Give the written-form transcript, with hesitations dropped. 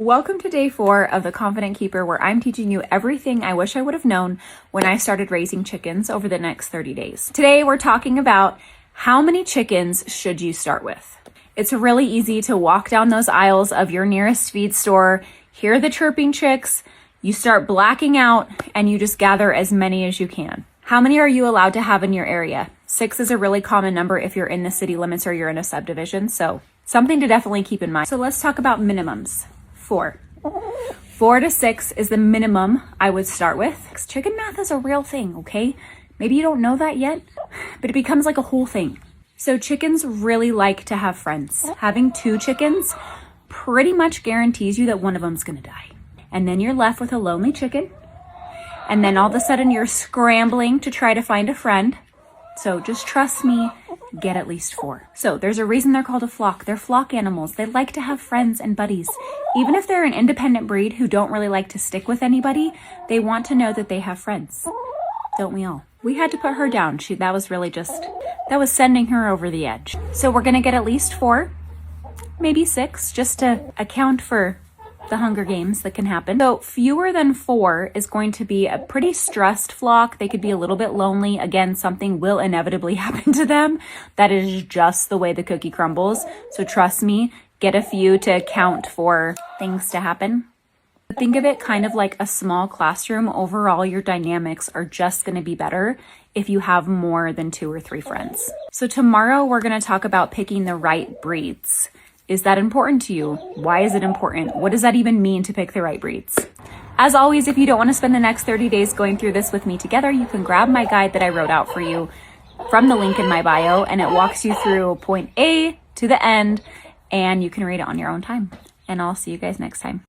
Welcome to day 4 of The Confident Keeper, where I'm teaching you everything I wish I would have known when I started raising chickens over the next 30 days. Today, we're talking about how many chickens should you start with. It's really easy to walk down those aisles of your nearest feed store, hear the chirping chicks, you start blacking out, and you just gather as many as you can. How many are you allowed to have in your area? 6 is a really common number if you're in the city limits or you're in a subdivision, so something to definitely keep in mind. So let's talk about minimums. 4 to 6 is the minimum I would start with. Chicken math is a real thing, okay? Maybe you don't know that yet, but it becomes like a whole thing. So chickens really like to have friends. Having 2 chickens pretty much guarantees you that one of them's gonna die. And then you're left with a lonely chicken. And then all of a sudden you're scrambling to try to find a friend. So just trust me, get at least 4. So there's a reason they're called a flock. They're flock animals. They like to have friends and buddies. Even if they're an independent breed who don't really like to stick with anybody, they want to know that they have friends. Don't we all? We had to put her down. That was sending her over the edge. So we're gonna get at least 4, maybe 6, just to account for the Hunger Games that can happen. So fewer than 4 is going to be a pretty stressed flock. They could be a little bit lonely. Again, something will inevitably happen to them. That is just the way the cookie crumbles. So trust me, get a few to account for things to happen. Think of it kind of like a small classroom. Overall, your dynamics are just going to be better if you have more than 2 or 3 friends. So tomorrow we're going to talk about picking the right breeds. Is that important to you? Why is it important? What does that even mean to pick the right breeds? As always, if you don't want to spend the next 30 days going through this with me together, you can grab my guide that I wrote out for you from the link in my bio, and it walks you through point A to the end, and you can read it on your own time. And I'll see you guys next time.